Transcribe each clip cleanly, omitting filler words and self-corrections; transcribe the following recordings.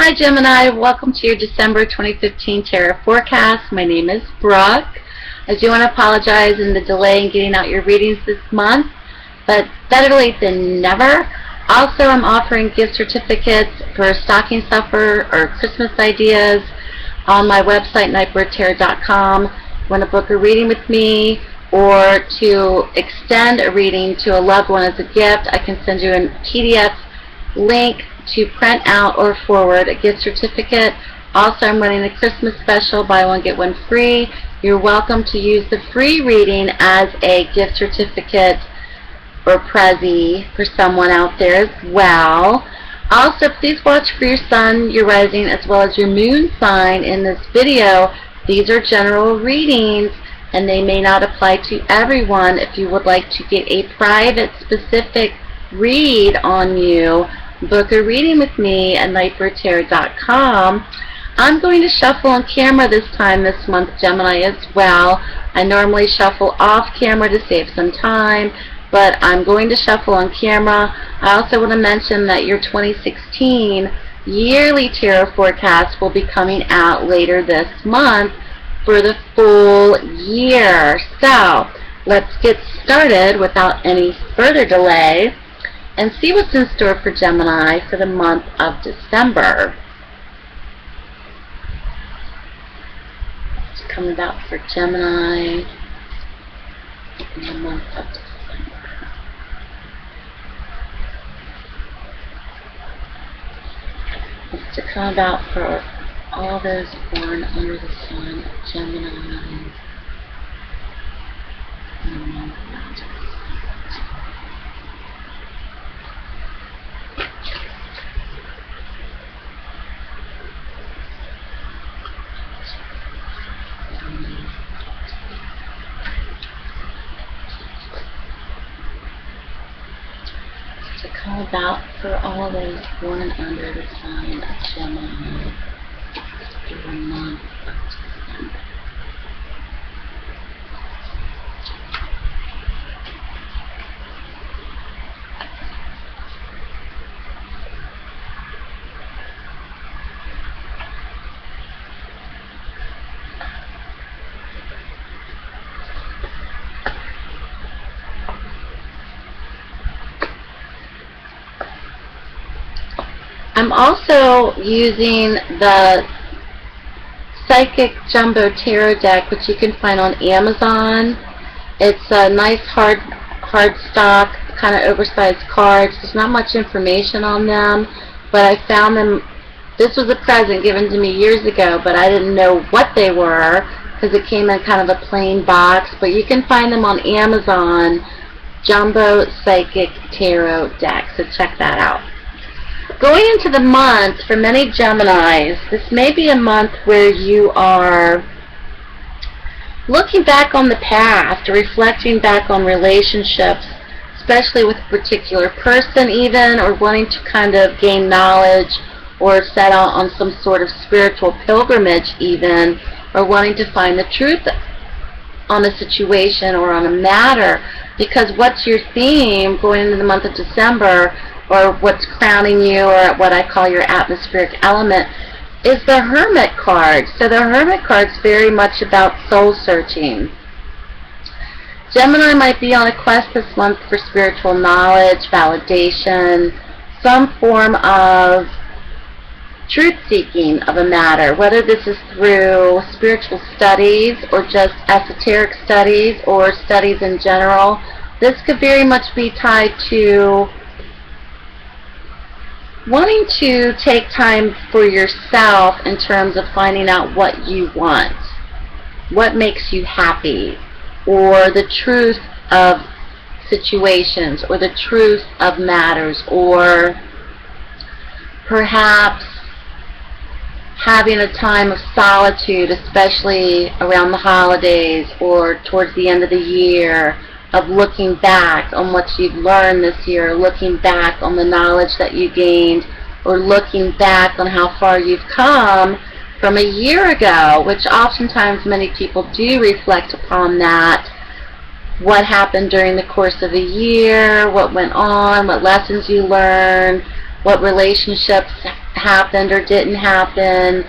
Hi Gemini, welcome to your December 2015 Tarot Forecast. My name is Brooke. I do want to apologize in the delay in getting out your readings this month, but better late than never. Also, I'm offering gift certificates for stocking stuffer or Christmas ideas on my website, nightbirdtarot.com. You want to book a reading with me or to extend a reading to a loved one as a gift, I can send you a PDF link to print out or forward a gift certificate. Also, I'm running a Christmas special, buy one get one free. You're welcome to use the free reading as a gift certificate or Prezi for someone out there as well. Also, please watch for your sun, your rising, as well as your moon sign in this video. These are general readings and they may not apply to everyone. If you would like to get a private, specific read on you, book a reading with me at nightbirdtarot.com. I'm going to shuffle on camera this month, Gemini, as well. I normally shuffle off camera to save some time, but I'm going to shuffle on camera. I also want to mention that your 2016 yearly tarot forecast will be coming out later this month for the full year. So let's get started without any further delay and see what's in store for Gemini for the month of December. What's coming about for Gemini in the month of December. What's to come about for all those born under the sun of Gemini in the month of December. To come about for all those born under the sign of Gemini for the month of December. I'm also using the Psychic Jumbo Tarot deck, which you can find on Amazon. It's a nice hard stock, kind of oversized cards. There's not much information on them, but I found them. This was a present given to me years ago, but I didn't know what they were because it came in kind of a plain box. But you can find them on Amazon, Jumbo Psychic Tarot deck, so check that out. Going into the month, for many Geminis, this may be a month where you are looking back on the past, or reflecting back on relationships, especially with a particular person even, or wanting to kind of gain knowledge, or set out on some sort of spiritual pilgrimage even, or wanting to find the truth on a situation or on a matter. Because what's your theme going into the month of December, or what's crowning you, or what I call your atmospheric element, is the Hermit card. So the Hermit card is very much about soul searching. Gemini might be on a quest this month for spiritual knowledge, validation, some form of truth-seeking of a matter, whether this is through spiritual studies or just esoteric studies or studies in general. This could very much be tied to wanting to take time for yourself in terms of finding out what you want, what makes you happy, or the truth of situations, or the truth of matters, or perhaps having a time of solitude, especially around the holidays or towards the end of the year, of looking back on what you've learned this year, looking back on the knowledge that you gained, or looking back on how far you've come from a year ago, which oftentimes many people do reflect upon that. What happened during the course of a year, what went on, what lessons you learned, what relationships happened or didn't happen,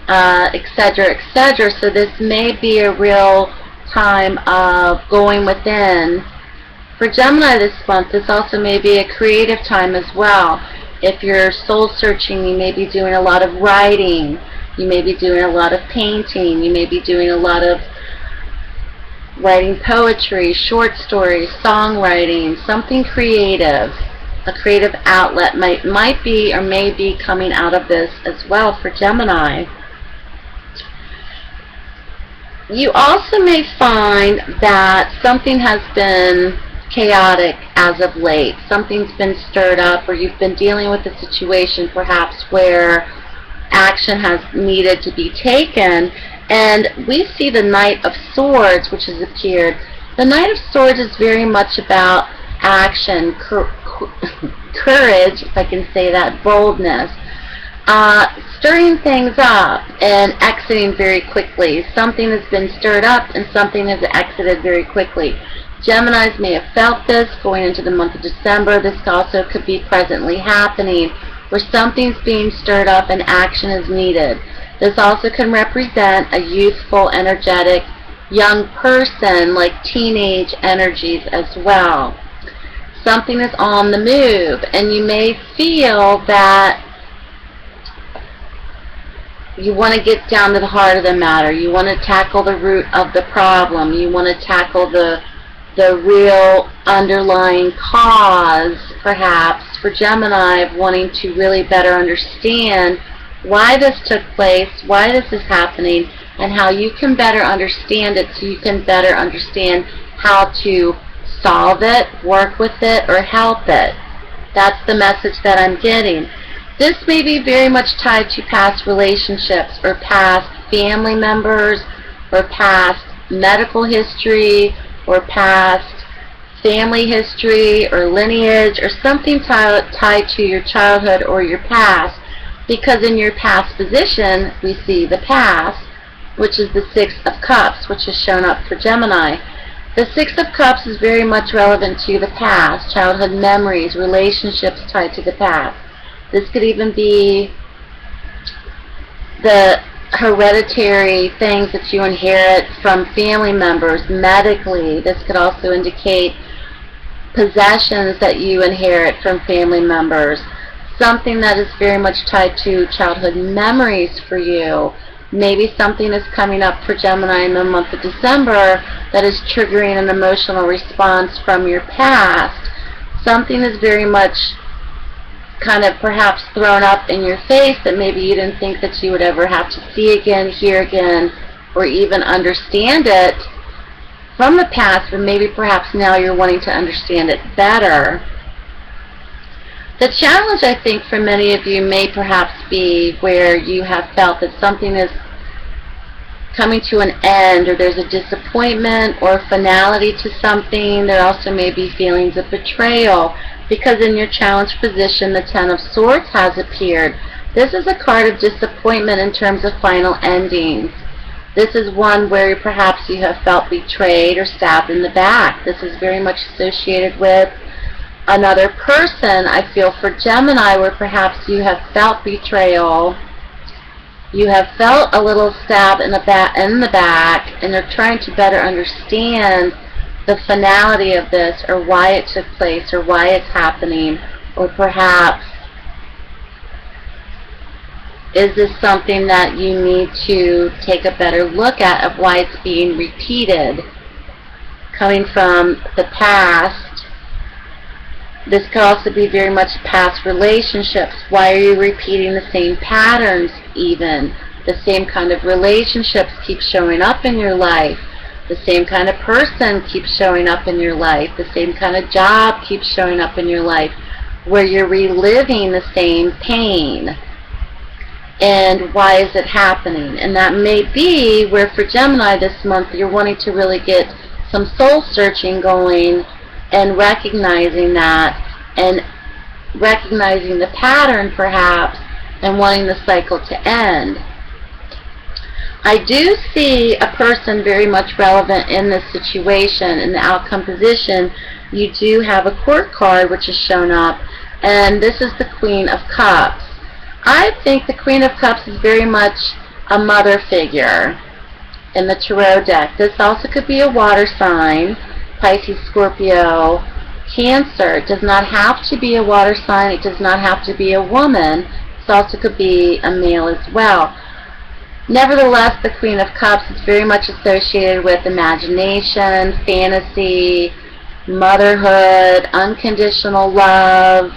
etc., etc. So this may be a real time of going within. For Gemini this month, this also may be a creative time as well. If you're soul searching, you may be doing a lot of writing, you may be doing a lot of painting, you may be doing a lot of writing poetry, short stories, songwriting, something creative. A creative outlet might be or may be coming out of this as well for Gemini. You also may find that something has been chaotic as of late. Something's been stirred up, or you've been dealing with a situation perhaps where action has needed to be taken. And we see the Knight of Swords, which has appeared. The Knight of Swords is very much about action, courage, if I can say that, boldness, stirring things up and exiting very quickly. Something has been stirred up and something has exited very quickly. Geminis may have felt this going into the month of December. This also could be presently happening, where something's being stirred up and action is needed. This also can represent a youthful, energetic, young person, like teenage energies as well. Something is on the move, and you may feel that you want to get down to the heart of the matter. You want to tackle the root of the problem. You want to tackle the real underlying cause, perhaps, for Gemini, of wanting to really better understand why this took place, why this is happening, and how you can better understand it so you can better understand how to solve it, work with it, or help it. That's the message that I'm getting. This may be very much tied to past relationships or past family members or past medical history or past family history or lineage or something tied to your childhood or your past, because in your past position we see the past, which is the Six of Cups, which is shown up for Gemini. The Six of Cups is very much relevant to the past, childhood memories, relationships tied to the past. This could even be the hereditary things that you inherit from family members medically. This could also indicate possessions that you inherit from family members. Something that is very much tied to childhood memories for you. Maybe something is coming up for Gemini in the month of December that is triggering an emotional response from your past. Something is very much kind of perhaps thrown up in your face that maybe you didn't think that you would ever have to see again, hear again, or even understand it from the past, but maybe perhaps now you're wanting to understand it better. The challenge, I think, for many of you may perhaps be where you have felt that something is coming to an end, or there's a disappointment or finality to something. There also may be feelings of betrayal, because in your challenged position, the Ten of Swords has appeared. This is a card of disappointment in terms of final endings. This is one where perhaps you have felt betrayed or stabbed in the back. This is very much associated with another person, I feel, for Gemini, where perhaps you have felt betrayal, you have felt a little stab in the back, and you're trying to better understand the finality of this, or why it took place, or why it's happening, or perhaps is this something that you need to take a better look at of why it's being repeated, coming from the past. This could also be very much past relationships. Why are you repeating the same patterns even? The same kind of relationships keep showing up in your life. The same kind of person keeps showing up in your life. The same kind of job keeps showing up in your life, where you're reliving the same pain. And why is it happening? And that may be where for Gemini this month you're wanting to really get some soul searching going, and recognizing that, and recognizing the pattern perhaps, and wanting the cycle to end. I do see a person very much relevant in this situation. In the outcome position, you do have a court card which is shown up, and this is the Queen of Cups. I think the Queen of Cups is very much a mother figure in the tarot deck. This also could be a water sign, Pisces, Scorpio, Cancer. It does not have to be a water sign. It does not have to be a woman. It also could be a male as well. Nevertheless, the Queen of Cups is very much associated with imagination, fantasy, motherhood, unconditional love,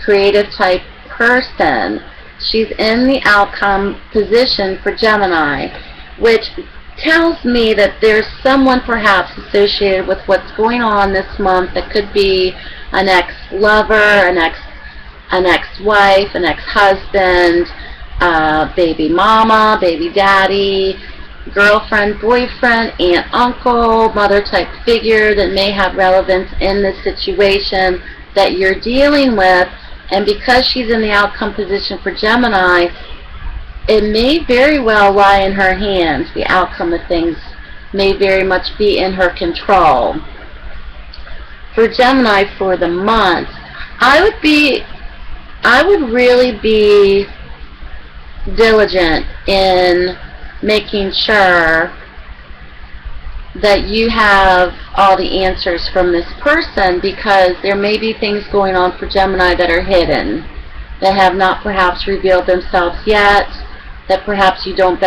creative type person. She's in the outcome position for Gemini, which tells me that there's someone perhaps associated with what's going on this month that could be an ex-lover, an ex-wife, an ex-husband, baby mama, baby daddy, girlfriend, boyfriend, aunt, uncle, mother type figure that may have relevance in this situation that you're dealing with. And because she's in the outcome position for Gemini, it may very well lie in her hands. The outcome of things may very much be in her control. For Gemini for the month, I would really be diligent in making sure that you have all the answers from this person, because there may be things going on for Gemini that are hidden, that have not perhaps revealed themselves yet, that perhaps you don't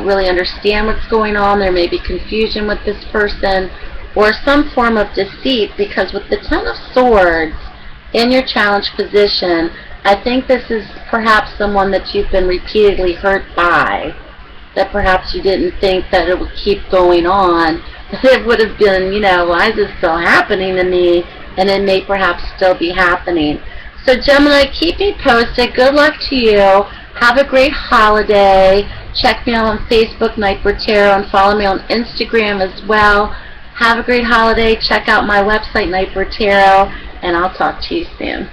really understand what's going on. There may be confusion with this person or some form of deceit, because with the Ten of Swords in your challenge position, I think this is perhaps someone that you've been repeatedly hurt by, that perhaps you didn't think that it would keep going on. It would have been, why is this still happening to me? And it may perhaps still be happening. So Gemini, keep me posted. Good luck to you. Have a great holiday. Check me out on Facebook, Nightbird Tarot, and follow me on Instagram as well. Have a great holiday. Check out my website, Nightbird Tarot, and I'll talk to you soon.